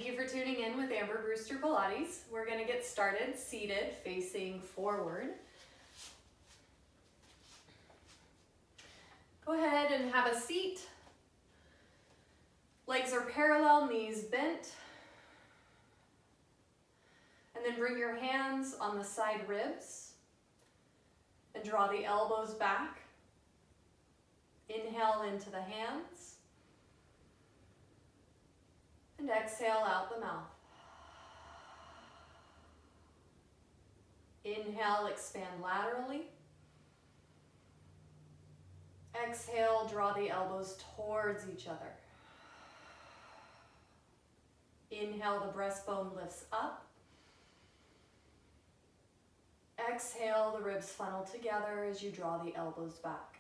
Thank you for tuning in with Amber Brewster Pilates. We're going to get started seated, facing forward. Go ahead and have a seat. Legs are parallel, knees bent. And then bring your hands on the side ribs and draw the elbows back. Inhale into the hands. And exhale out the mouth. Inhale, expand laterally. Exhale, draw the elbows towards each other. Inhale, the breastbone lifts up. Exhale, the ribs funnel together as you draw the elbows back.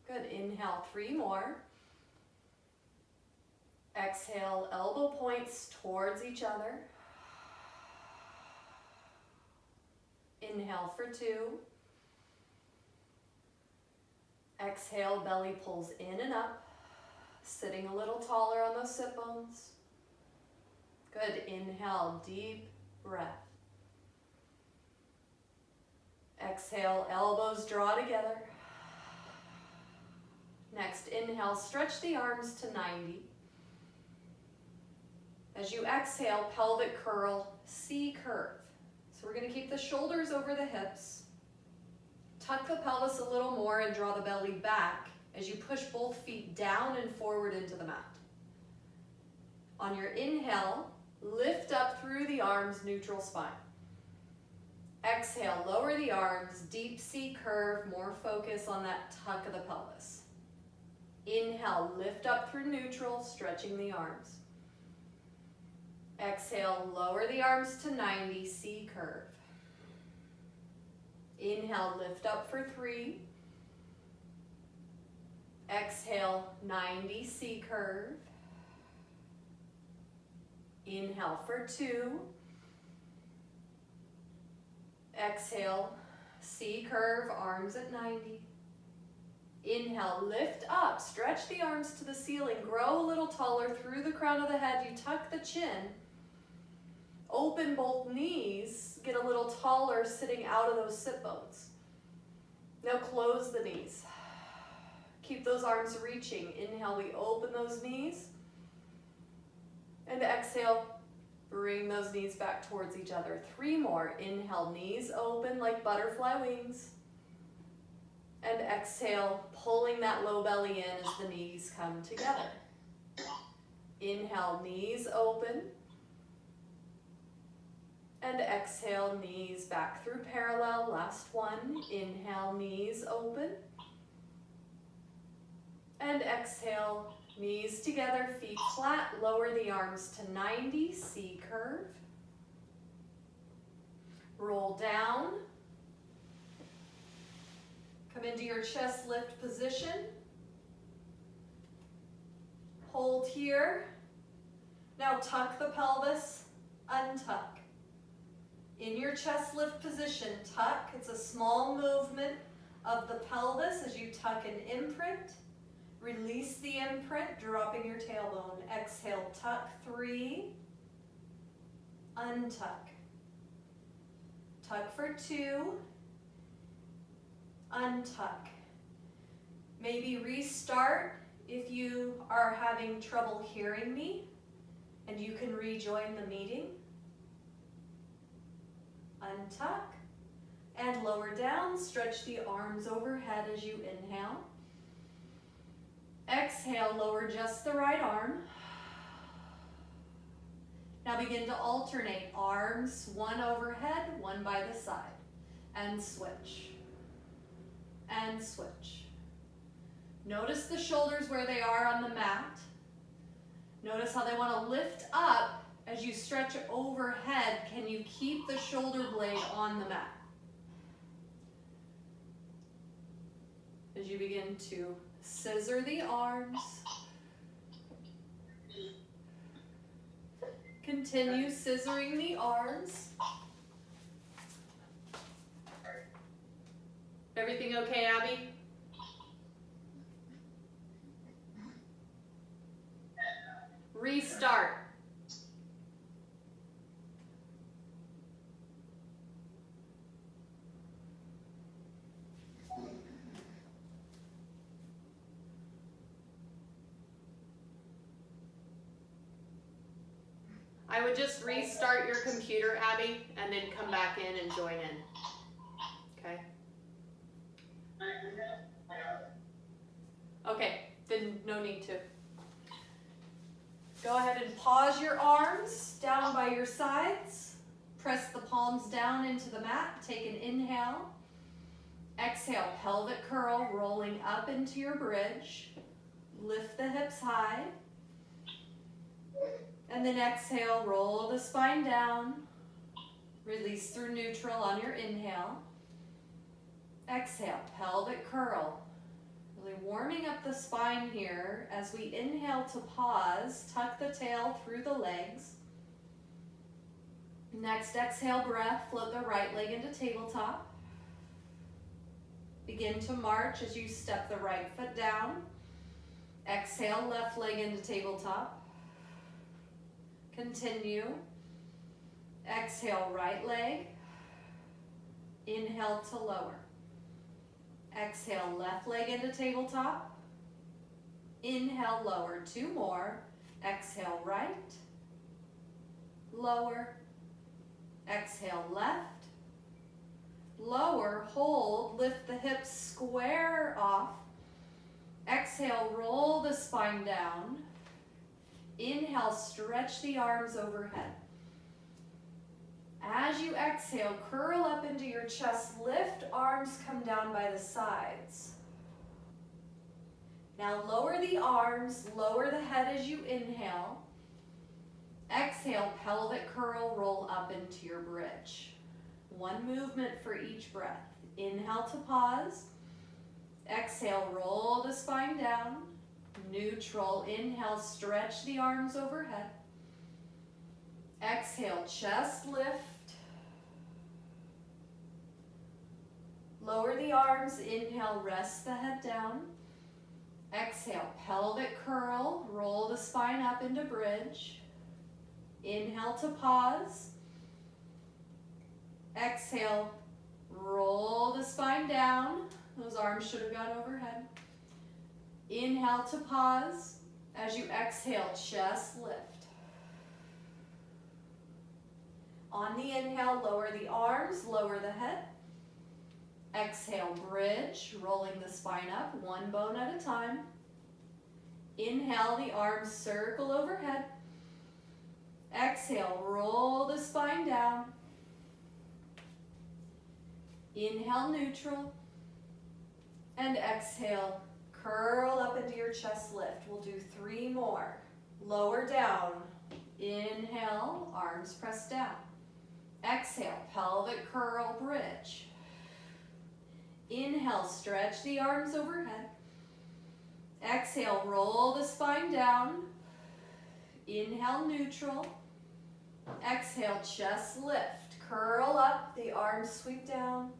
Good, inhale, 3 more. Exhale, elbow points towards each other. Inhale for 2. Exhale, belly pulls in and up, sitting a little taller on those sit bones. Good, inhale, deep breath. Exhale, elbows draw together. Next, inhale, stretch the arms to 90. As you exhale, pelvic curl, C curve. So we're going to keep the shoulders over the hips. Tuck the pelvis a little more and draw the belly back as you push both feet down and forward into the mat. On your inhale, lift up through the arms, neutral spine. Exhale, lower the arms, deep C curve, more focus on that tuck of the pelvis. Inhale, lift up through neutral, stretching the arms. Exhale, lower the arms to 90, C curve. Inhale, lift up for 3. Exhale, 90, C curve. Inhale for 2. Exhale, C curve, arms at 90. Inhale, lift up, stretch the arms to the ceiling, grow a little taller through the crown of the head, you tuck the chin. Open both knees, get a little taller sitting out of those sit bones. Now close the knees. Keep those arms reaching. Inhale, we open those knees. And exhale, bring those knees back towards each other. 3 more. Inhale, knees open like butterfly wings. And exhale, pulling that low belly in as the knees come together. Inhale, knees open. And exhale, knees back through parallel. Last one. Inhale, knees open. And exhale, knees together, feet flat. Lower the arms to 90, C curve. Roll down. Come into your chest lift position. Hold here. Now tuck the pelvis, untuck. In your chest lift position, tuck. It's a small movement of the pelvis as you tuck an imprint. Release the imprint, dropping your tailbone. Exhale, tuck 3. Untuck. Tuck for 2. Untuck. Maybe restart if you are having trouble hearing me and you can rejoin the meeting. Untuck and lower down, stretch the arms overhead as you inhale. Exhale, lower just the right arm. Now begin to alternate arms, one overhead, one by the side, and switch. And switch. Notice the shoulders where they are on the mat. Notice how they want to lift up as you stretch overhead. Can you keep the shoulder blade on the mat? As you begin to scissor the arms. Continue scissoring the arms. Everything okay, Abby? Restart. I would just restart your computer, Abby, and then come back in and join in. Okay? Okay, then no need to. Go ahead and pause your arms down by your sides. Press the palms down into the mat. Take an inhale. Exhale, pelvic curl, rolling up into your bridge. Lift the hips high. And then exhale, roll the spine down. Release through neutral on your inhale. Exhale, pelvic curl. Really warming up the spine here. As we inhale to pause, tuck the tail through the legs. Next exhale breath, float the right leg into tabletop. Begin to march as you step the right foot down. Exhale, left leg into tabletop. Continue. Exhale, right leg. Inhale to lower. Exhale, left leg into tabletop. Inhale, lower. 2 more. Exhale, right. Lower. Exhale, left. Lower, hold, lift the hips square off. Exhale, roll the spine down. Inhale, stretch the arms overhead. As you exhale, curl up into your chest, lift, arms come down by the sides. Now lower the arms, lower the head as you inhale. Exhale, pelvic curl, roll up into your bridge. 1 movement for each breath. Inhale to pause. Exhale, roll the spine down. Neutral, inhale, stretch the arms overhead. Exhale, chest lift. Lower the arms, inhale, rest the head down. Exhale, pelvic curl, roll the spine up into bridge. Inhale to pause. Exhale, roll the spine down. Those arms should have gone overhead. Inhale to pause. As you exhale, chest lift. On the inhale, lower the arms, lower the head. Exhale, bridge, rolling the spine up, 1 bone at a time. Inhale, the arms circle overhead. Exhale, roll the spine down. Inhale, neutral. And exhale, curl up into your chest lift. We'll do 3 more. Lower down. Inhale, arms press down. Exhale, pelvic curl, bridge. Inhale, stretch the arms overhead. Exhale, roll the spine down. Inhale, neutral. Exhale, chest lift. Curl up, the arms sweep down.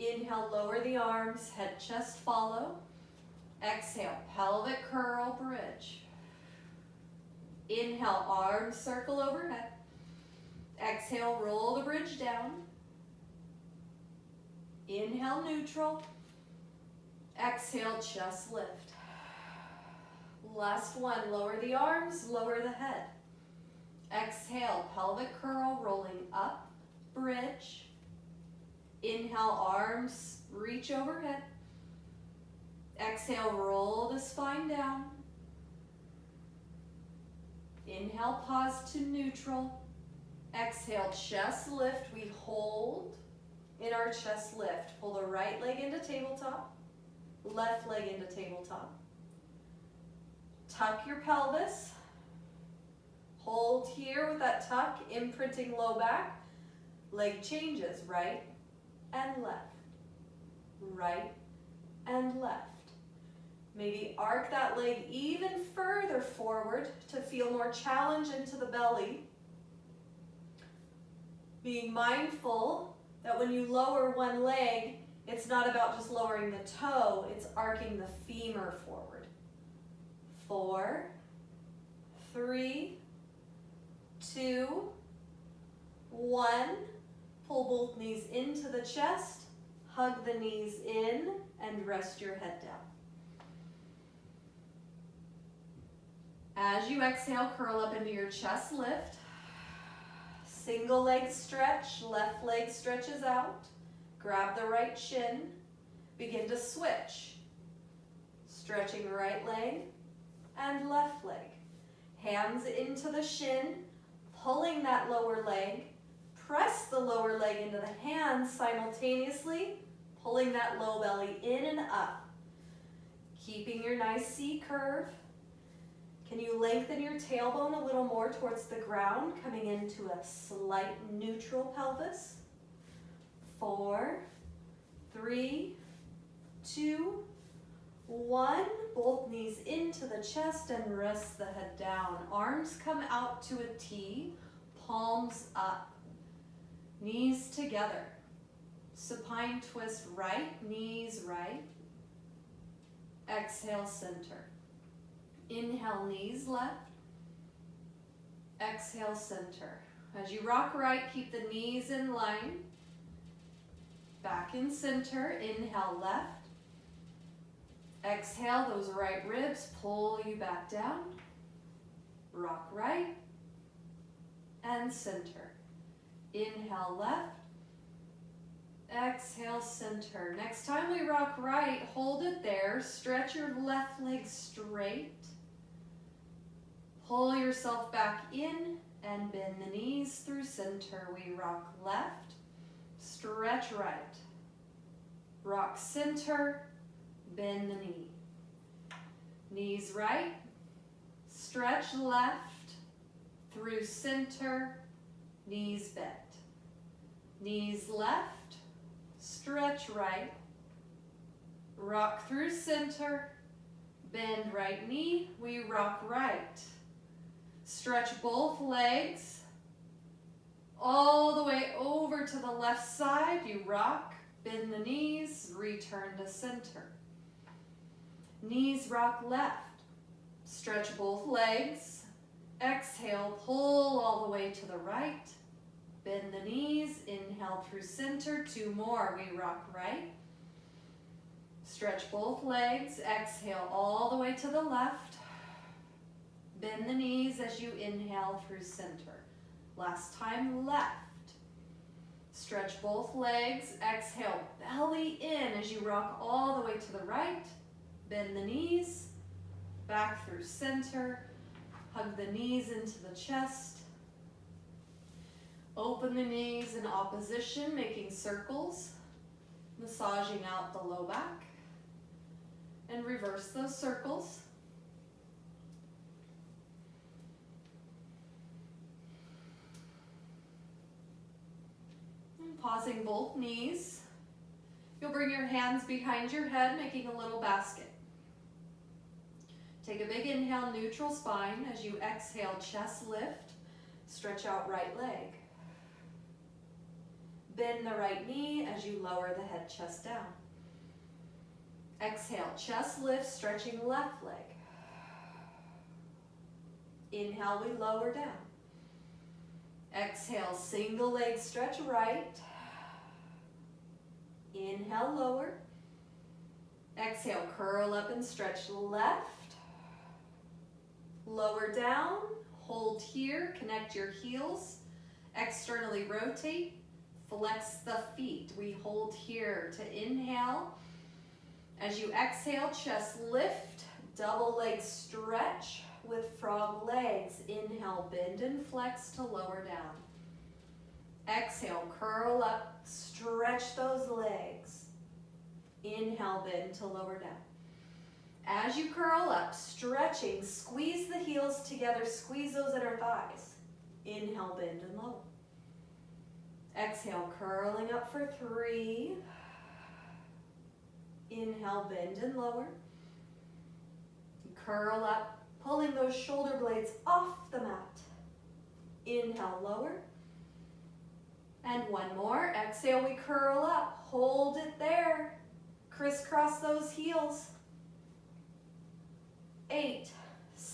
Inhale, lower the arms, head, chest follow. Exhale, pelvic curl, bridge. Inhale, arms circle overhead. Exhale, roll the bridge down. Inhale, neutral. Exhale, chest lift. Last one, lower the arms, lower the head. Exhale, pelvic curl, rolling up, bridge. Inhale, arms reach overhead. Exhale, roll the spine down. Inhale, pause to neutral. Exhale, chest lift. We hold in our chest lift. Pull the right leg into tabletop, left leg into tabletop. Tuck your pelvis. Hold here with that tuck, imprinting low back. Leg changes, right and left, right and left. Maybe arc that leg even further forward to feel more challenge into the belly. Being mindful that when you lower one leg, it's not about just lowering the toe, it's arcing the femur forward. 4, 3, 2, 1. Pull both knees into the chest, hug the knees in, and rest your head down. As you exhale, curl up into your chest lift. Single leg stretch, left leg stretches out. Grab the right shin, begin to switch. Stretching right leg and left leg. Hands into the shin, pulling that lower leg. Press the lower leg into the hands simultaneously, pulling that low belly in and up. Keeping your nice C curve. Can you lengthen your tailbone a little more towards the ground, coming into a slight neutral pelvis? 4, 3, 2, 1. Both knees into the chest and rest the head down. Arms come out to a T, palms up, knees together. Supine twist right, knees right. Exhale, center. Inhale, knees left. Exhale, center. As you rock right, keep the knees in line. Back in center, inhale, left. Exhale, those right ribs pull you back down. Rock right and center. Inhale, left. Exhale, center. Next time we rock right, hold it there. Stretch your left leg straight. Pull yourself back in and bend the knees through center. We rock left, stretch right. Rock center, bend the knee. Knees right, stretch left, through center, knees bent. Knees left, stretch right, rock through center, bend right knee, we rock right. Stretch both legs all the way over to the left side. You rock, bend the knees, return to center. Knees rock left. Stretch both legs. Exhale, pull all the way to the right. Bend the knees, inhale through center. 2 more, we rock right. Stretch both legs, exhale all the way to the left. Bend the knees as you inhale through center. Last time, left. Stretch both legs, exhale, belly in as you rock all the way to the right. Bend the knees, back through center. Hug the knees into the chest. Open the knees in opposition, making circles, massaging out the low back. And reverse those circles. And pausing both knees. You'll bring your hands behind your head, making a little basket. Take a big inhale, neutral spine. As you exhale, chest lift. Stretch out right leg. Bend the right knee as you lower the head, chest down. Exhale, chest lift, stretching left leg. Inhale, we lower down. Exhale, single leg stretch right. Inhale, lower. Exhale, curl up and stretch left. Lower down, hold here, connect your heels. Externally rotate, flex the feet. We hold here to inhale. As you exhale, chest lift, double leg stretch with frog legs. Inhale, bend and flex to lower down. Exhale, curl up, stretch those legs. Inhale, bend to lower down. As you curl up, stretching, squeeze the heels together, squeeze those inner thighs. Inhale, bend and lower. Exhale, curling up for 3. Inhale, bend and lower. Curl up, pulling those shoulder blades off the mat. Inhale, lower. And 1 more. Exhale, we curl up. Hold it there. Crisscross those heels. 8,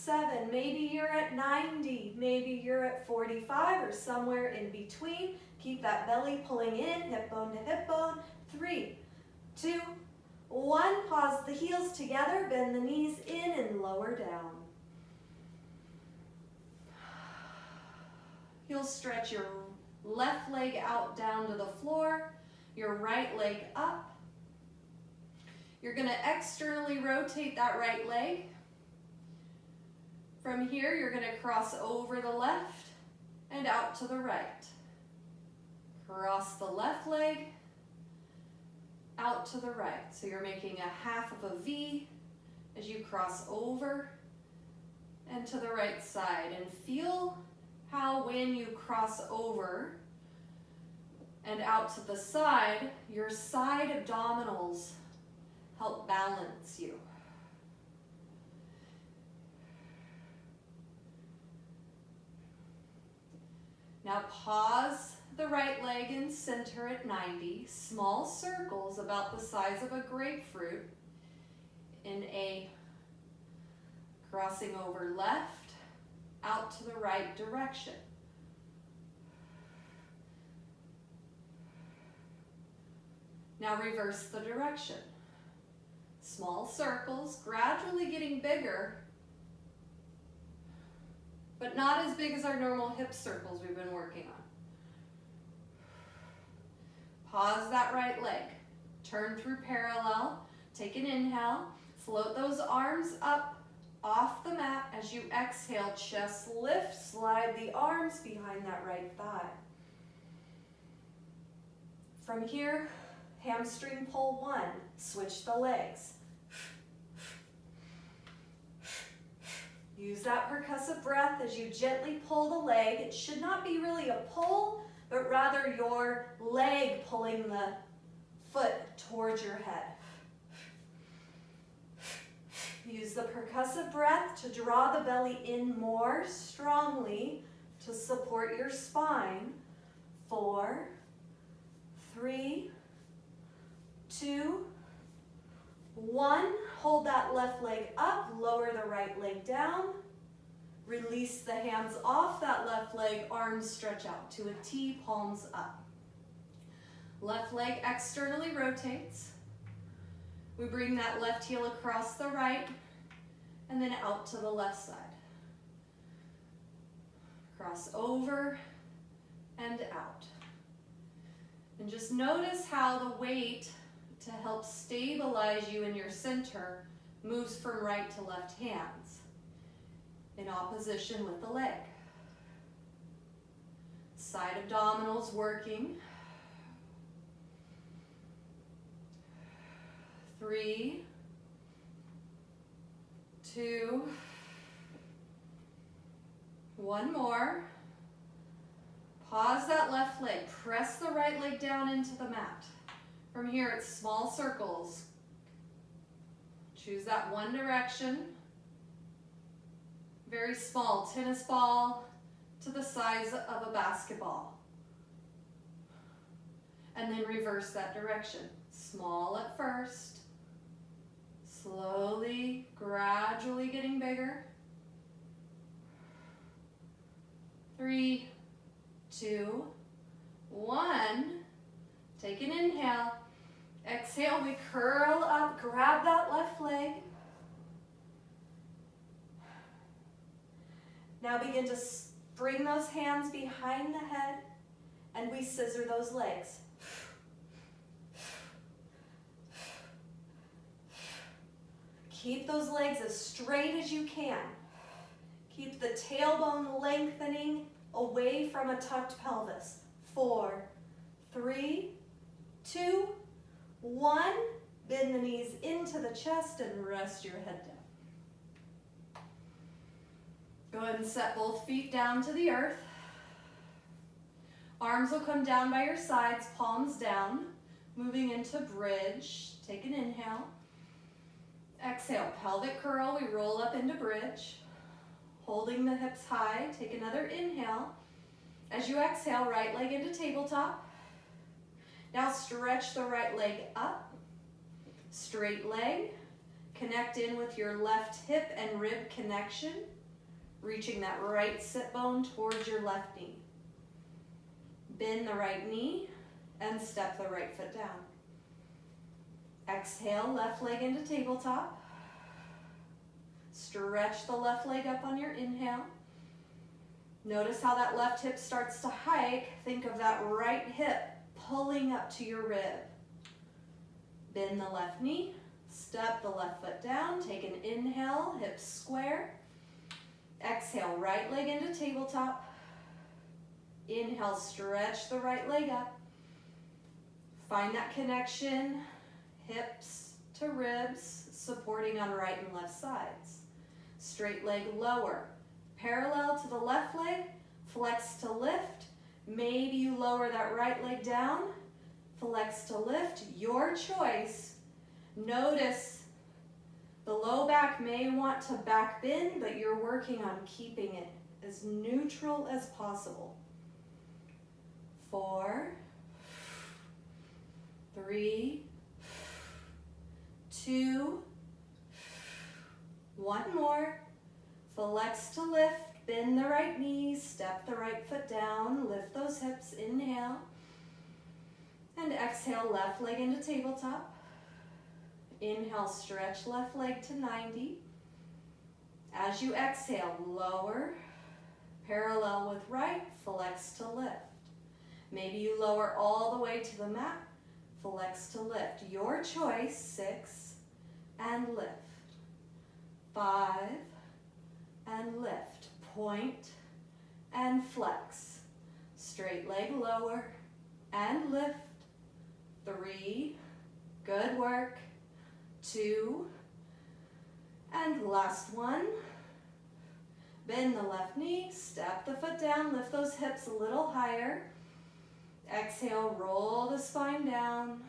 7, maybe you're at 90, maybe you're at 45 or somewhere in between. Keep that belly pulling in, hip bone to hip bone. 3, 2, 1. Pause the heels together, bend the knees in and lower down. You'll stretch your left leg out down to the floor, your right leg up. You're going to externally rotate that right leg. From here, you're going to cross over the left and out to the right. Cross the left leg, out to the right. So you're making a half of a V as you cross over and to the right side. And feel how when you cross over and out to the side, your side abdominals help balance you. Now pause the right leg and center at 90. Small circles about the size of a grapefruit in a crossing over left, out to the right direction. Now reverse the direction. Small circles, gradually getting bigger, but not as big as our normal hip circles we've been working on. Pause that right leg. Turn through parallel. Take an inhale. Float those arms up off the mat. As you exhale, chest lift. Slide the arms behind that right thigh. From here, hamstring pull 1. Switch the legs. Use that percussive breath as you gently pull the leg. It should not be really a pull, but rather your leg pulling the foot towards your head. Use the percussive breath to draw the belly in more strongly to support your spine. 4, 3, 2, 1. Hold that left leg up, lower the right leg down. Release the hands off that left leg, arms stretch out to a T, palms up. Left leg externally rotates. We bring that left heel across the right and then out to the left side. Cross over and out. And just notice how the weight to help stabilize you in your center moves from right to left hands in opposition with the leg. Side abdominals working. 3, 2, 1 more. Pause that left leg. Press the right leg down into the mat. From here, it's small circles. Choose that one direction. Very small, tennis ball to the size of a basketball. And then reverse that direction. Small at first. Slowly, gradually getting bigger. 3, 2, 1. Take an inhale. Exhale, we curl up, grab that left leg. Now begin to bring those hands behind the head and we scissor those legs. Keep those legs as straight as you can. Keep the tailbone lengthening away from a tucked pelvis. 4, 3, 2, 1. Bend the knees into the chest and rest your head down. Go ahead and set both feet down to the earth. Arms will come down by your sides, palms down. Moving into bridge. Take an inhale. Exhale, pelvic curl. We roll up into bridge. Holding the hips high. Take another inhale. As you exhale, right leg into tabletop. Now stretch the right leg up. Straight leg. Connect in with your left hip and rib connection. Reaching that right sit bone towards your left knee. Bend the right knee and step the right foot down. Exhale, left leg into tabletop. Stretch the left leg up on your inhale. Notice how that left hip starts to hike. Think of that right hip pulling up to your rib. Bend the left knee, step the left foot down, take an inhale, hips square. Exhale, right leg into tabletop. Inhale, stretch the right leg up. Find that connection, hips to ribs, supporting on right and left sides. Straight leg lower, parallel to the left leg, flex to lift. Maybe you lower that right leg down, flex to lift, your choice. Notice the low back may want to back bend, but you're working on keeping it as neutral as possible. 4, 3, 2, 1 more. Flex to lift, bend the right knee, step the right foot down, lift those hips, inhale. And exhale, left leg into tabletop. Inhale, stretch left leg to 90. As you exhale, lower, parallel with right, flex to lift. Maybe you lower all the way to the mat, flex to lift. Your choice, 6, and lift. 5, and lift. Point, and flex. Straight leg lower, and lift. 3, good work. 2, and last one. Bend the left knee, step the foot down, lift those hips a little higher. Exhale, roll the spine down,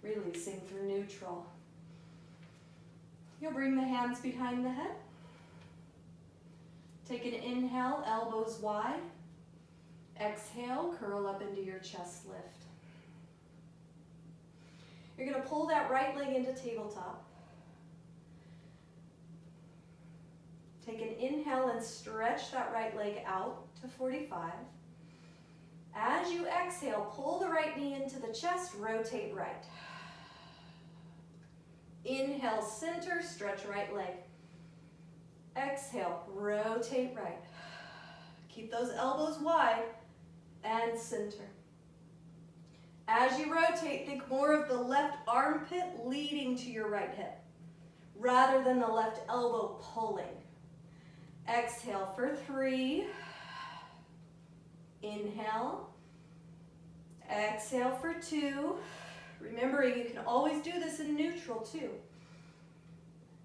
releasing through neutral. You'll bring the hands behind the head. Take an inhale, elbows wide. Exhale, curl up into your chest lift. You're going to pull that right leg into tabletop. Take an inhale and stretch that right leg out to 45. As you exhale, pull the right knee into the chest, rotate right. Inhale, center, stretch right leg. Exhale, rotate right. Keep those elbows wide and center. As you rotate, think more of the left armpit leading to your right hip, rather than the left elbow pulling. Exhale for 3. Inhale. Exhale for 2. Remembering you can always do this in neutral too.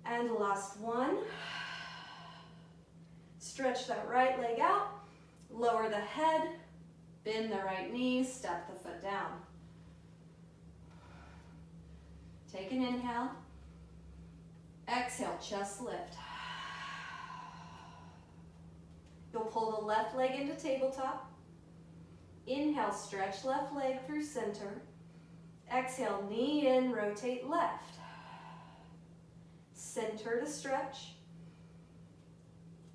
And last one. Stretch that right leg out. Lower the head. Bend the right knee. Step the foot down. Take an inhale. Exhale, chest lift. You'll pull the left leg into tabletop. Inhale, stretch left leg through center. Exhale, knee in, rotate left. Center to stretch.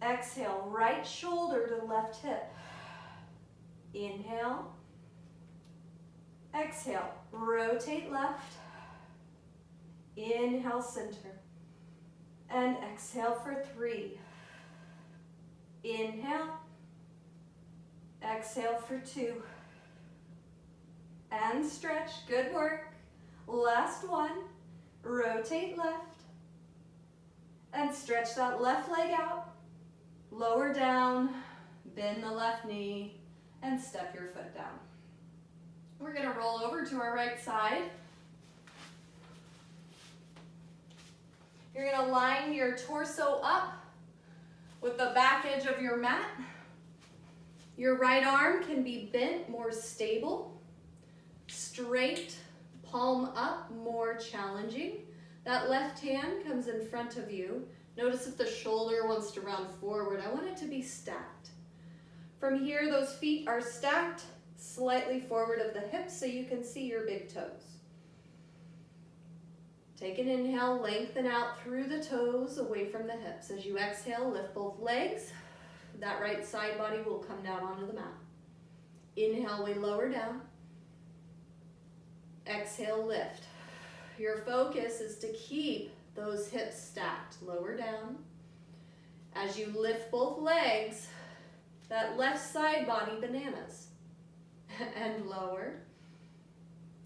Exhale, right shoulder to left hip. Inhale. Exhale, rotate left. Inhale, center. And exhale for 3. Inhale. Exhale for 2. And stretch. Good work. Last one. Rotate left. And stretch that left leg out. Lower down. Bend the left knee. And step your foot down. We're going to roll over to our right side. You're going to line your torso up with the back edge of your mat. Your right arm can be bent, more stable. Straight, palm up, more challenging. That left hand comes in front of you. Notice if the shoulder wants to round forward. I want it to be stacked. From here, those feet are stacked slightly forward of the hips so you can see your big toes. Take an inhale, lengthen out through the toes, away from the hips. As you exhale, lift both legs. That right side body will come down onto the mat. Inhale, we lower down. Exhale, lift. Your focus is to keep those hips stacked. Lower down. As you lift both legs, that left side body bananas. And lower.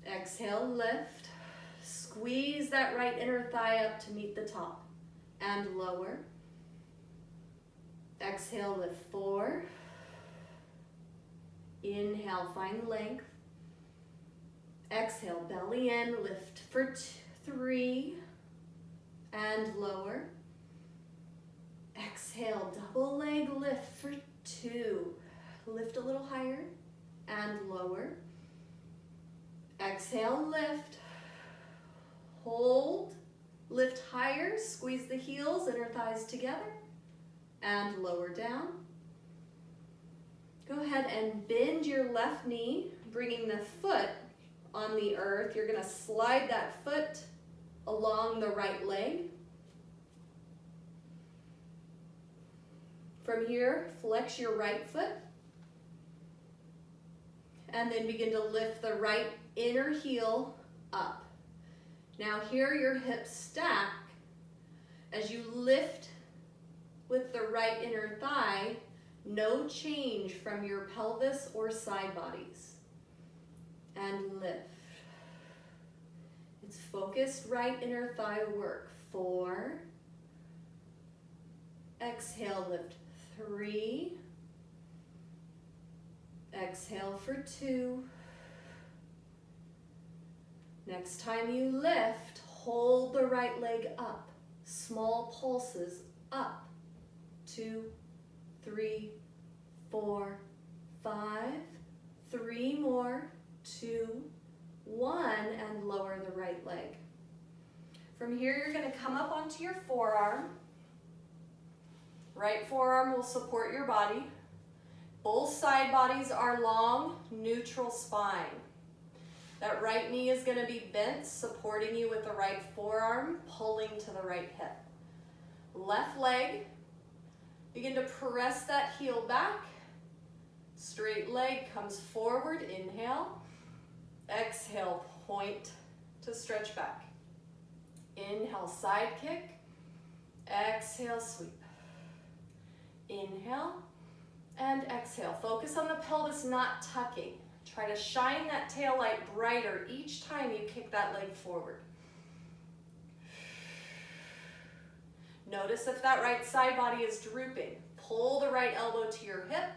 Exhale, lift. Squeeze that right inner thigh up to meet the top. And lower. Exhale, lift 4. Inhale, find length. Exhale, belly in, lift for 3. And lower. Exhale, double leg lift for 2. Lift a little higher and lower. Exhale, lift. Hold, lift higher, squeeze the heels, inner thighs together, and lower down. Go ahead and bend your left knee, bringing the foot on the earth. You're going to slide that foot along the right leg. From here, flex your right foot, and then begin to lift the right inner heel up. Now here your hips stack. As you lift with the right inner thigh, no change from your pelvis or side bodies. And lift. It's focused right inner thigh work. 4. Exhale, lift 3. Exhale for 2. Next time you lift, hold the right leg up. Small pulses up. 2, 3, 4, 5. 3 more. 2, 1, and lower the right leg. From here, you're going to come up onto your forearm. Right forearm will support your body. Both side bodies are long, neutral spine. That right knee is going to be bent, supporting you with the right forearm, pulling to the right hip. Left leg, begin to press that heel back. Straight leg comes forward, inhale. Exhale, point to stretch back. Inhale, side kick. Exhale, sweep. Inhale and exhale. Focus on the pelvis not tucking. Try to shine that tail light brighter each time you kick that leg forward. Notice if that right side body is drooping. Pull the right elbow to your hip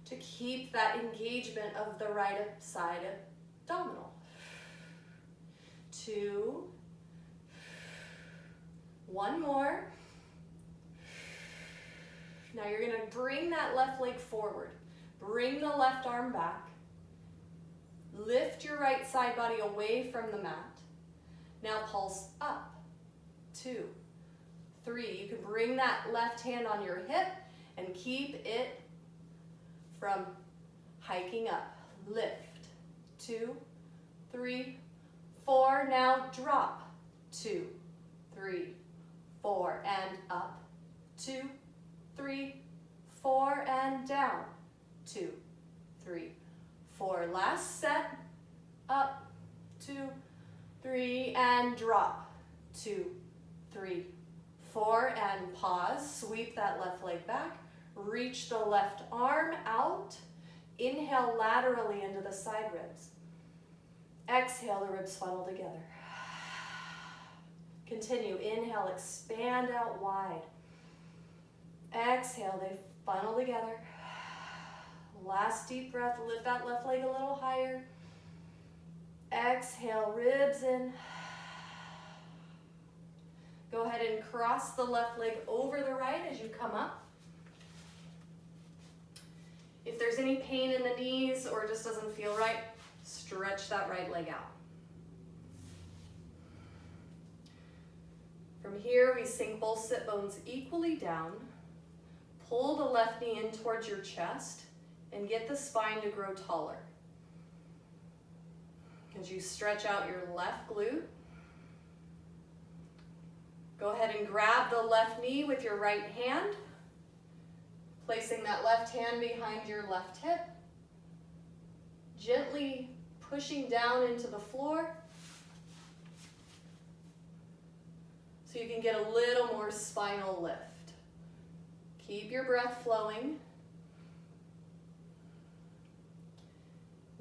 to keep that engagement of the right side abdominal. 2. 1 more. Now you're going to bring that left leg forward. Bring the left arm back. Lift your right side body away from the mat. Now pulse up. 2, 3. You can bring that left hand on your hip and keep it from hiking up. Lift. 2, 3, 4. Now drop. 2, 3, 4, and up. 2, 3, 4, and down. 2, 3, 4. Last set. Up. 2, 3, and drop. 2, 3, 4, and pause. Sweep that left leg back. Reach the left arm out. Inhale laterally into the side ribs. Exhale, the ribs funnel together. Continue. Inhale, expand out wide. Exhale, they funnel together. Last deep breath, lift that left leg a little higher. Exhale, ribs in. Go ahead and cross the left leg over the right as you come up. If there's any pain in the knees or it just doesn't feel right, stretch that right leg out. From here, we sink both sit bones equally down. Pull the left knee in towards your chest and get the spine to grow taller. As you stretch out your left glute, Go ahead and grab the left knee with your right hand, placing that left hand behind your left hip, gently pushing down into the floor so you can get a little more spinal lift. Keep your breath flowing.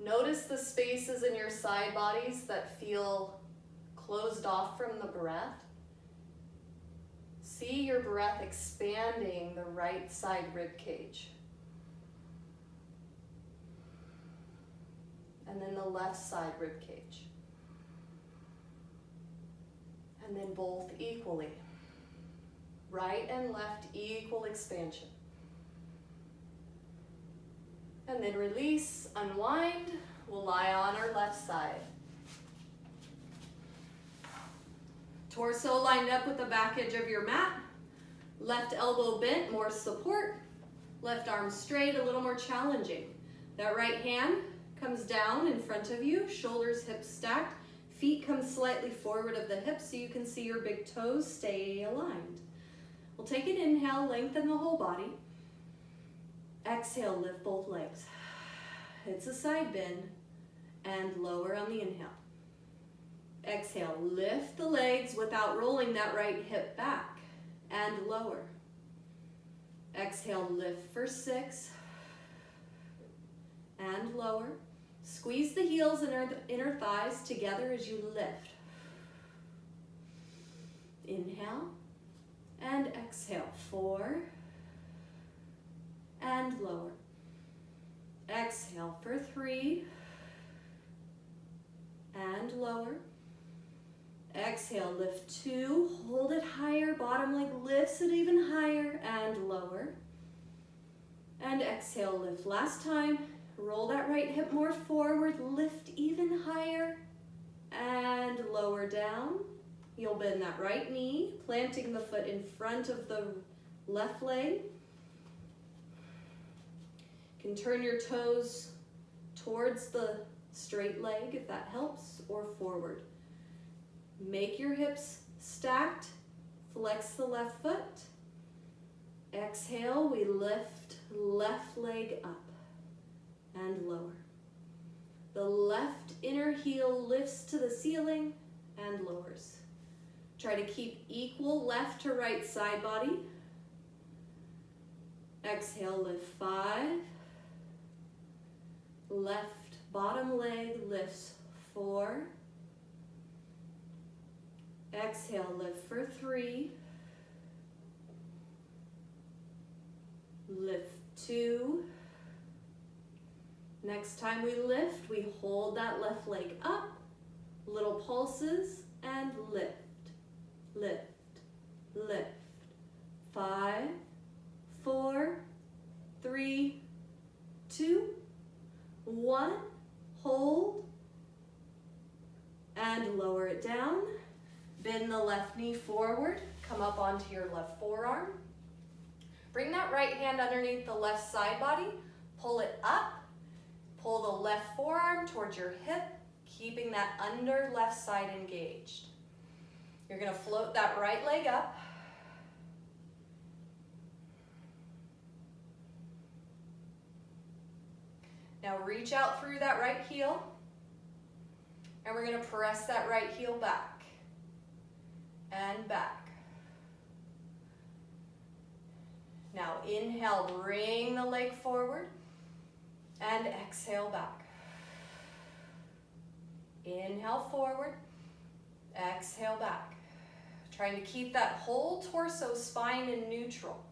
Notice the spaces in your side bodies that feel closed off from the breath. See your breath expanding the right side rib cage. And then the left side rib cage. And then both equally. Right and left, equal expansion. And then release, unwind. We'll lie on our left side. Torso lined up with the back edge of your mat. Left elbow bent, more support. Left arm straight, a little more challenging. That right hand comes down in front of you, shoulders, hips stacked. Feet come slightly forward of the hips so you can see your big toes stay aligned. We'll take an inhale, lengthen the whole body. Exhale, lift both legs. It's a side bend and lower on the inhale. Exhale, lift the legs without rolling that right hip back and lower. Exhale, lift for 6 and lower. Squeeze the heels and inner thighs together as you lift. Inhale and exhale, 4 and lower. Exhale for 3 and lower. Exhale, lift 2, hold it higher, bottom leg lifts it even higher and lower. And exhale, lift last time. Roll that right hip more forward, lift even higher and lower down. You'll bend that right knee, planting the foot in front of the left leg. You can turn your toes towards the straight leg if that helps, or forward. Make your hips stacked, flex the left foot. Exhale, we lift left leg up and lower. The left inner heel lifts to the ceiling and lowers. Try to keep equal left to right side body. Exhale, lift 5. Left bottom leg lifts 4. Exhale, lift for 3. Lift 2. Next time we lift, we hold that left leg up, little pulses, and lift, lift, lift. 5, 4, 3, 2, 1. Hold, and lower it down. Bend the left knee forward, come up onto your left forearm. Bring that right hand underneath the left side body, pull it up. Pull the left forearm towards your hip, keeping that under left side engaged. You're going to float that right leg up. Now reach out through that right heel, and we're going to press that right heel back and back. Now inhale, bring the leg forward. And exhale back. Inhale forward, exhale back. Trying to keep that whole torso, spine in neutral.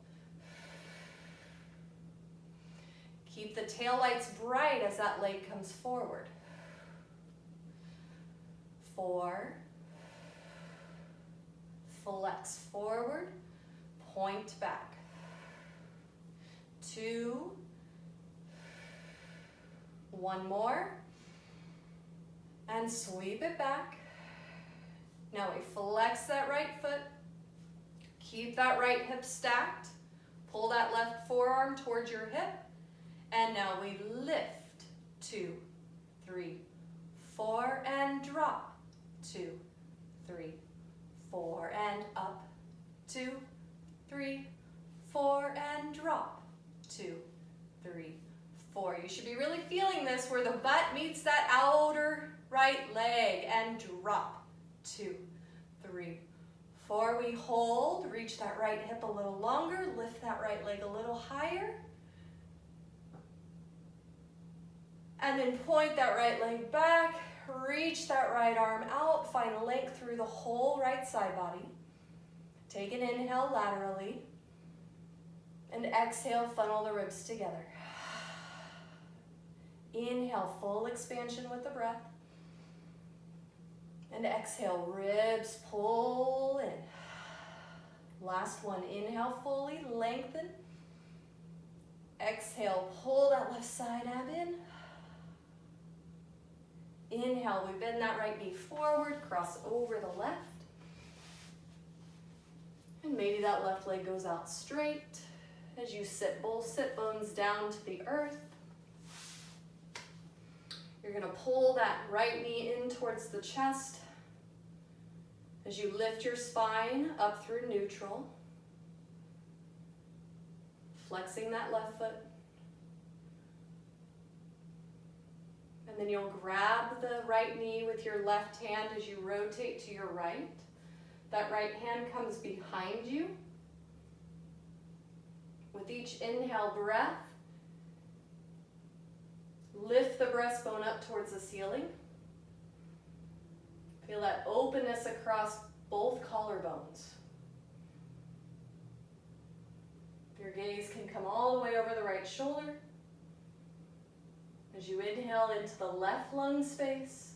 Keep the taillights bright as that leg comes forward. 4. Flex forward, point back. 2. 1 more, and sweep it back. Now we flex that right foot, keep that right hip stacked, pull that left forearm towards your hip, and now we lift. 2, 3, 4, and drop. 2, 3, 4, and up 2, 3, 4, and drop. 2, 3, 4. You should be really feeling this where the butt meets that outer right leg, and drop. 2, 3, 4. We hold, reach that right hip a little longer, lift that right leg a little higher. And then point that right leg back, reach that right arm out, find length through the whole right side body. Take an inhale laterally, and exhale, funnel the ribs together. Inhale, full expansion with the breath. And exhale, ribs pull in. Last one, inhale fully, lengthen. Exhale, pull that left side ab in. Inhale, we bend that right knee forward, cross over the left. And maybe that left leg goes out straight as you sit both sit bones down to the earth. You're gonna pull that right knee in towards the chest as you lift your spine up through neutral, flexing that left foot. And then you'll grab the right knee with your left hand as you rotate to your right. That right hand comes behind you. With each inhale breath, lift the breastbone up towards the ceiling. Feel that openness across both collarbones. Your gaze can come all the way over the right shoulder. As you inhale into the left lung space.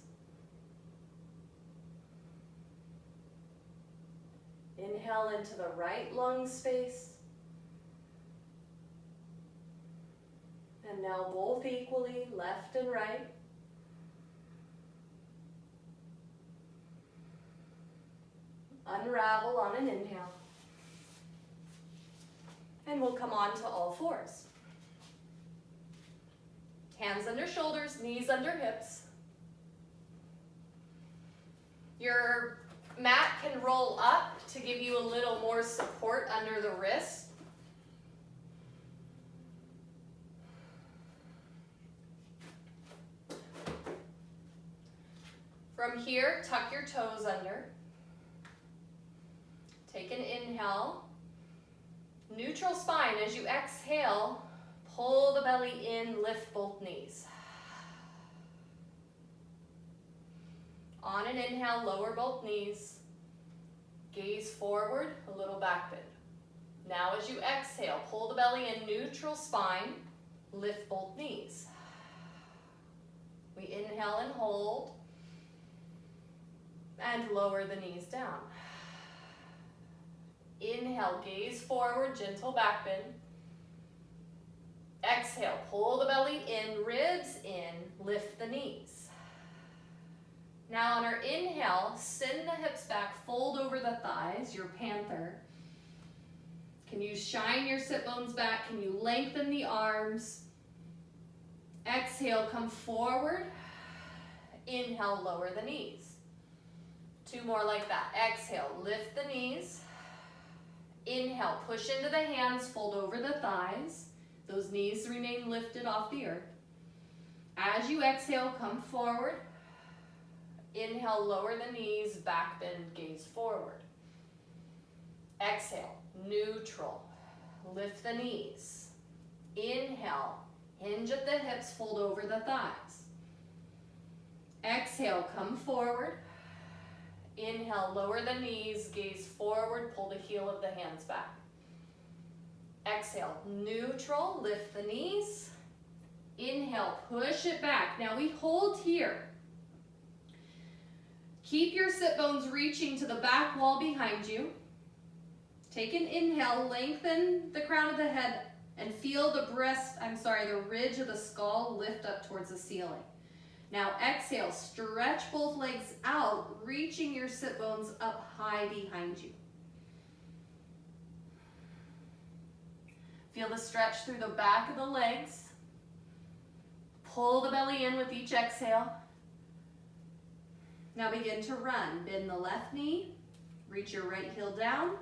Inhale into the right lung space. And now both equally, left and right. Unravel on an inhale. And we'll come on to all fours. Hands under shoulders, knees under hips. Your mat can roll up to give you a little more support under the wrist. From here, tuck your toes under. Take an inhale. Neutral spine. As you exhale, pull the belly in, lift both knees. On an inhale, lower both knees. Gaze forward, a little back bend. Now as you exhale, pull the belly in, neutral spine, lift both knees. We inhale and hold, and lower the knees down. Inhale, gaze forward, gentle back bend. Exhale, pull the belly in, ribs in, lift the knees. Now on our inhale, send the hips back, fold over the thighs, your panther. Can you shine your sit bones back? Can you lengthen the arms? Exhale, come forward. Inhale, lower the knees. 2 more like that. Exhale, lift the knees. Inhale, push into the hands, fold over the thighs. Those knees remain lifted off the earth. As you exhale, come forward. Inhale, lower the knees, back bend, gaze forward. Exhale, neutral. Lift the knees. Inhale, hinge at the hips, fold over the thighs. Exhale, come forward. Inhale, lower the knees, gaze forward, pull the heel of the hands back. Exhale, neutral, lift the knees. Inhale, push it back. Now we hold here. Keep your sit bones reaching to the back wall behind you. Take an inhale, lengthen the crown of the head and feel the the ridge of the skull lift up towards the ceiling. Now exhale, stretch both legs out, reaching your sit bones up high behind you. Feel the stretch through the back of the legs. Pull the belly in with each exhale. Now begin to run. Bend the left knee, reach your right heel down,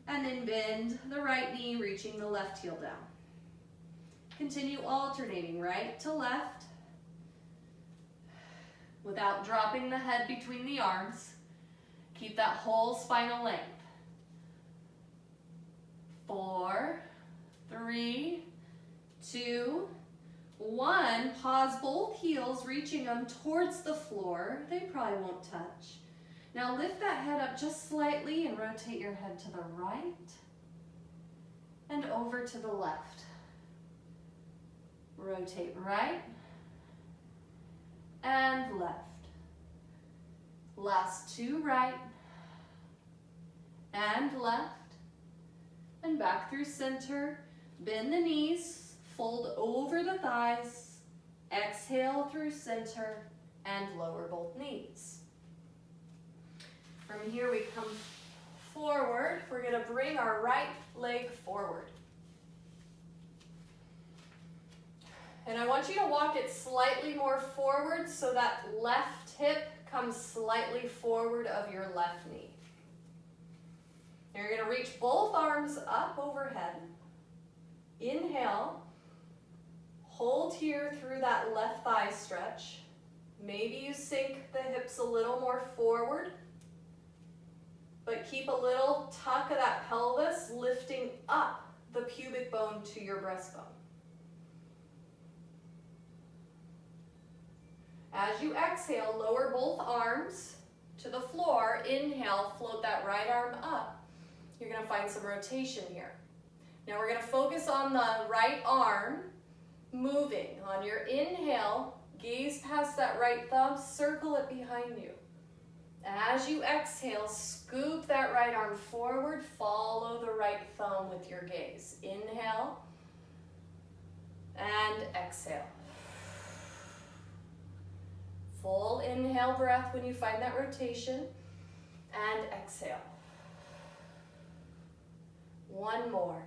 And then bend the right knee, reaching the left heel down. Continue alternating right to left without dropping the head between the arms. Keep that whole spinal length. 4, 3, 2, 1. Pause both heels, reaching them towards the floor. They probably won't touch. Now lift that head up just slightly and rotate your head to the right and over to the left. Rotate right and left. Last 2 right and left. And back through center. Bend the knees, fold over the thighs. Exhale through center and lower both knees. From here we come forward. We're going to bring our right leg forward. And I want you to walk it slightly more forward so that left hip comes slightly forward of your left knee. Now you're going to reach both arms up overhead. Inhale. Hold here through that left thigh stretch. Maybe you sink the hips a little more forward, but keep a little tuck of that pelvis, lifting up the pubic bone to your breastbone. As you exhale, lower both arms to the floor. Inhale, float that right arm up. You're going to find some rotation here. Now we're going to focus on the right arm moving. On your inhale, gaze past that right thumb, circle it behind you. As you exhale, scoop that right arm forward, follow the right thumb with your gaze. Inhale and exhale. Full inhale breath when you find that rotation, and exhale. One more.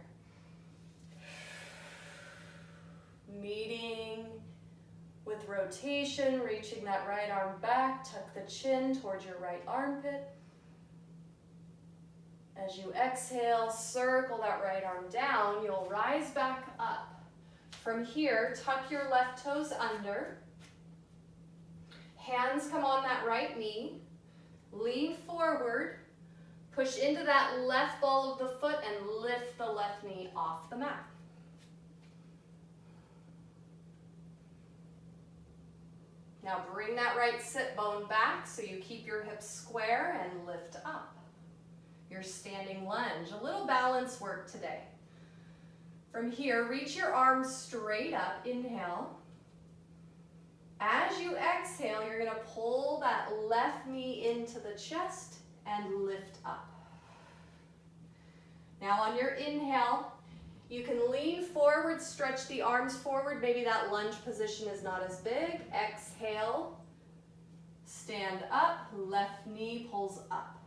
Meeting with rotation, reaching that right arm back, tuck the chin towards your right armpit. As you exhale, circle that right arm down. You'll rise back up. From here, tuck your left toes under. Hands come on that right knee. Lean forward. Push into that left ball of the foot and lift the left knee off the mat. Now bring that right sit bone back so you keep your hips square and lift up. Your standing lunge. A little balance work today. From here, reach your arms straight up. Inhale. As you exhale, you're going to pull that left knee into the chest and lift up. Now on your inhale, you can lean forward, stretch the arms forward. Maybe that lunge position is not as big. Exhale, stand up, left knee pulls up.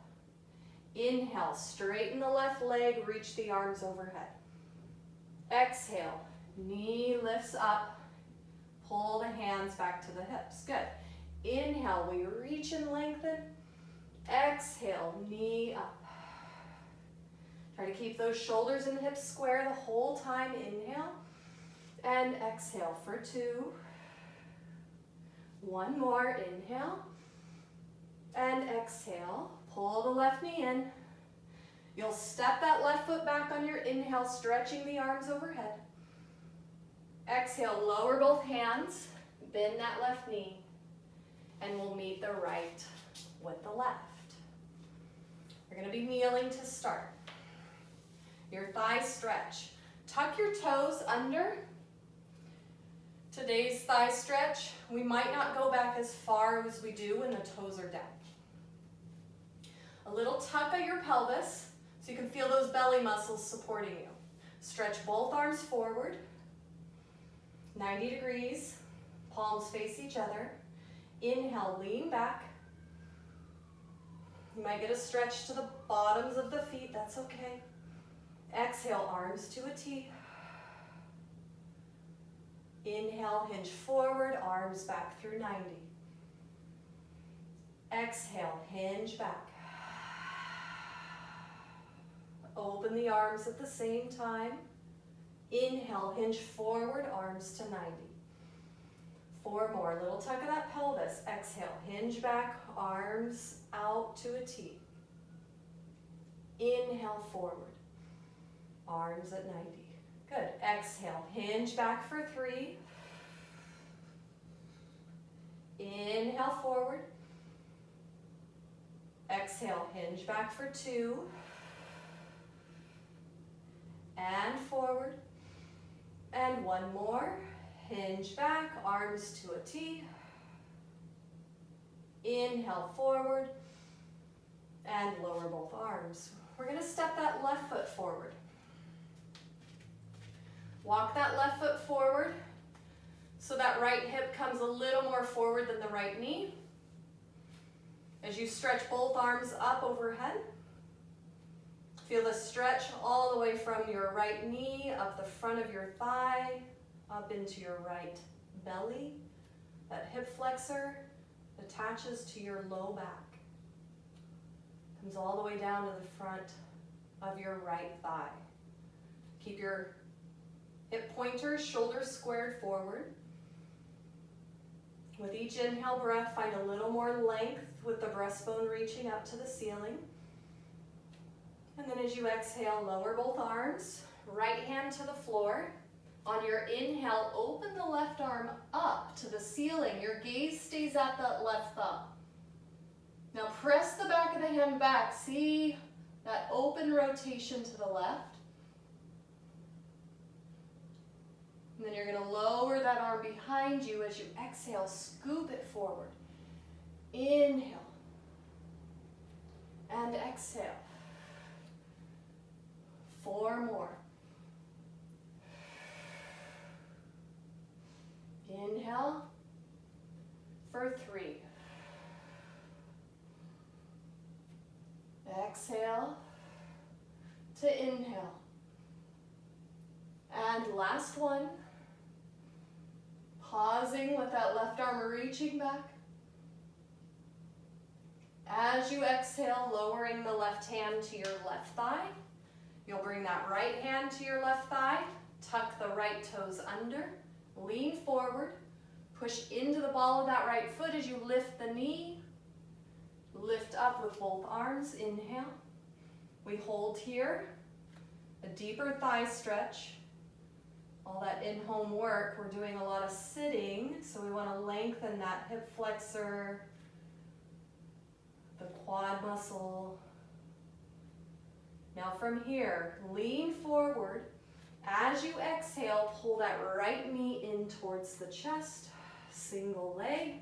Inhale, straighten the left leg, reach the arms overhead. Exhale, knee lifts up. Pull the hands back to the hips. Good. Inhale, we reach and lengthen. Exhale, knee up. Try to keep those shoulders and hips square the whole time. Inhale and exhale for 2. One more. Inhale and exhale. Pull the left knee in. You'll step that left foot back on your inhale, stretching the arms overhead. Exhale, lower both hands, bend that left knee, and we'll meet the right with the left. We're going to be kneeling to start. Your thighs stretch. Tuck your toes under. Today's thigh stretch, we might not go back as far as we do when the toes are down. A little tuck of your pelvis so you can feel those belly muscles supporting you. Stretch both arms forward. 90 degrees, palms face each other. Inhale, lean back. You might get a stretch to the bottoms of the feet, that's okay. Exhale, arms to a T. Inhale, hinge forward, arms back through 90. Exhale, hinge back. Open the arms at the same time. Inhale, hinge forward, arms to 90. 4 more, little tuck of that pelvis. Exhale, hinge back, arms out to a T. Inhale, forward, arms at 90. Good, exhale, hinge back for 3. Inhale, forward. Exhale, hinge back for 2. And forward. And 1 more. Hinge back, arms to a T. Inhale, forward. And lower both arms. We're going to step that left foot forward. Walk that left foot forward so that right hip comes a little more forward than the right knee. As you stretch both arms up overhead, feel the stretch all the way from your right knee, up the front of your thigh, up into your right belly. That hip flexor attaches to your low back. Comes all the way down to the front of your right thigh. Keep your hip pointers, shoulders squared forward. With each inhale breath, find a little more length with the breastbone reaching up to the ceiling. And then as you exhale, lower both arms, right hand to the floor. On your inhale, open the left arm up to the ceiling. Your gaze stays at that left thumb. Now press the back of the hand back. See that open rotation to the left. And then you're going to lower that arm behind you as you exhale, scoop it forward. Inhale. And exhale. 4 more. Inhale for 3. Exhale to inhale. And last one. Pausing with that left arm reaching back. As you exhale, lowering the left hand to your left thigh. You'll bring that right hand to your left thigh. Tuck the right toes under. Lean forward. Push into the ball of that right foot as you lift the knee. Lift up with both arms. Inhale. We hold here. A deeper thigh stretch. All that in-home work, we're doing a lot of sitting, so we want to lengthen that hip flexor, the quad muscle. Now from here, lean forward. As you exhale, pull that right knee in towards the chest, single leg.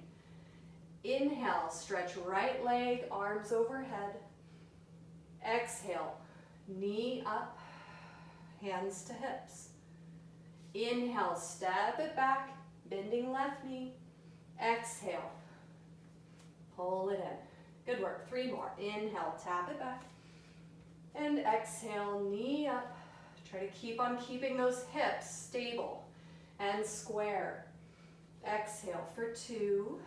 Inhale, stretch right leg, arms overhead. Exhale, knee up, hands to hips. Inhale, step it back, bending left knee. Exhale, pull it in. Good work, 3 more. Inhale, tap it back. And exhale, knee up. Try to keep on keeping those hips stable and square. Exhale for 2.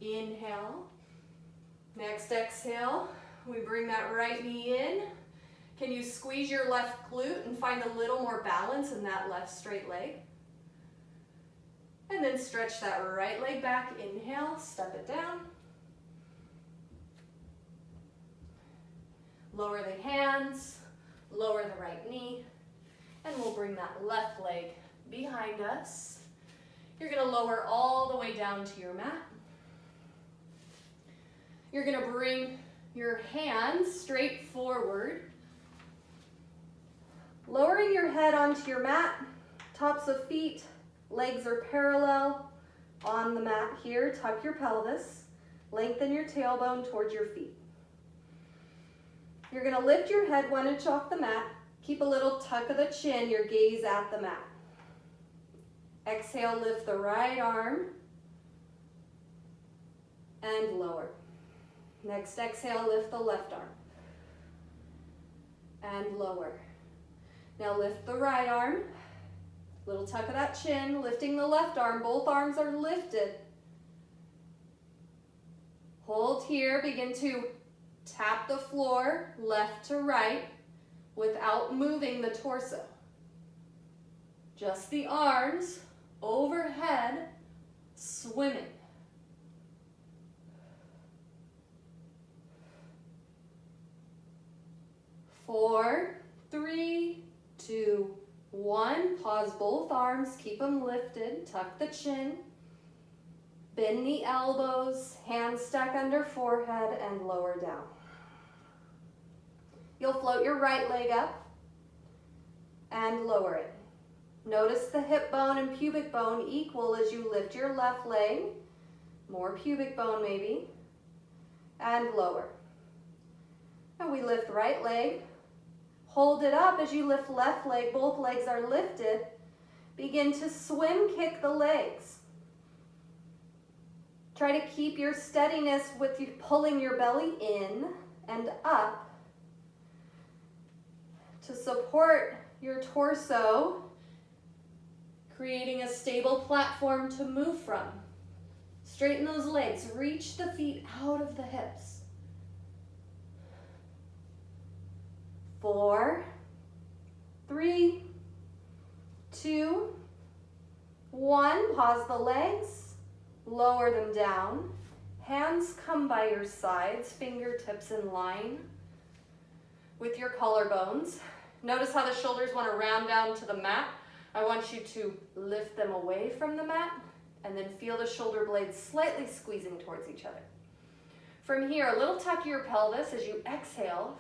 Inhale. Next exhale, we bring that right knee in. Can you squeeze your left glute and find a little more balance in that left straight leg? And then stretch that right leg back. Inhale, step it down. Lower the hands, lower the right knee, and we'll bring that left leg behind us. You're going to lower all the way down to your mat. You're going to bring your hands straight forward. Lowering your head onto your mat, tops of feet, legs are parallel on the mat here. Tuck your pelvis, lengthen your tailbone towards your feet. You're going to lift your head 1 inch off the mat. Keep a little tuck of the chin, your gaze at the mat. Exhale, lift the right arm and lower. Next exhale, lift the left arm and lower. Now lift the right arm, little tuck of that chin, lifting the left arm. Both arms are lifted. Hold here, begin to Tap the floor left to right without moving the torso. Just the arms overhead, swimming. 4, 3, 2, 1. Pause both arms, keep them lifted, tuck the chin. Bend the elbows, hands stack under forehead and lower down. You'll float your right leg up and lower it. Notice the hip bone and pubic bone equal as you lift your left leg. More pubic bone maybe. And lower. And we lift right leg. Hold it up as you lift left leg. Both legs are lifted. Begin to swim kick the legs. Try to keep your steadiness with you pulling your belly in and up to support your torso, creating a stable platform to move from. Straighten those legs. Reach the feet out of the hips. 4, 3, 2, 1. Pause the legs. Lower them down. Hands come by your sides, fingertips in line with your collarbones. Notice how the shoulders want to round down to the mat. I want you to lift them away from the mat and then feel the shoulder blades slightly squeezing towards each other. From here, a little tuck to your pelvis as you exhale.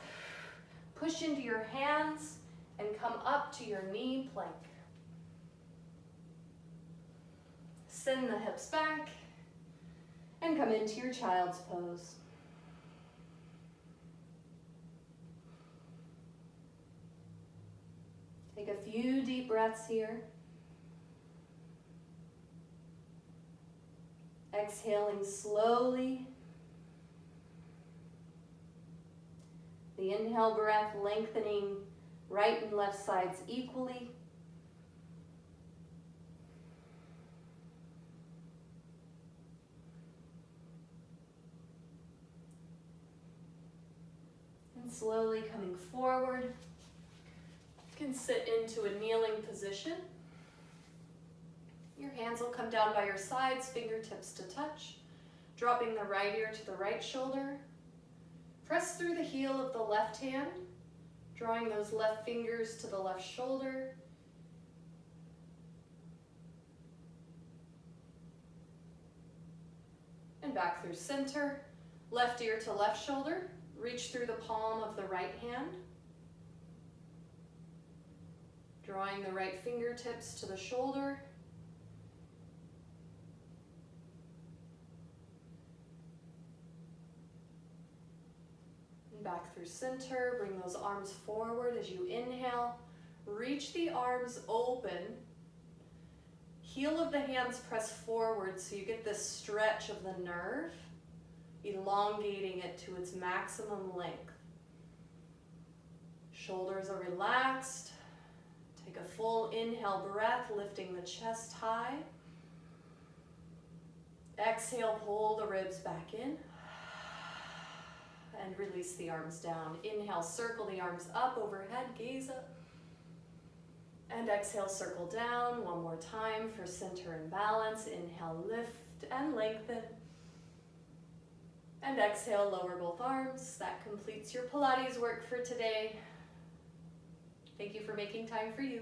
Push into your hands and come up to your knee plank. Send the hips back and come into your child's pose. Take a few deep breaths here. Exhaling slowly. The inhale breath lengthening right and left sides equally. And slowly coming forward. You can sit into a kneeling position. Your hands will come down by your sides, fingertips to touch, dropping the right ear to the right shoulder. Press through the heel of the left hand, drawing those left fingers to the left shoulder. And back through center, left ear to left shoulder. Reach through the palm of the right hand, drawing the right fingertips to the shoulder. And back through center, bring those arms forward as you inhale. Reach the arms open. Heel of the hands press forward so you get this stretch of the nerve, elongating it to its maximum length. Shoulders are relaxed. Take a full inhale breath, lifting the chest high. Exhale, pull the ribs back in. And release the arms down. Inhale, circle the arms up overhead, gaze up. And exhale, circle down. One more time for center and balance. Inhale, lift and lengthen. And exhale, lower both arms. That completes your Pilates work for today. Thank you for making time for you.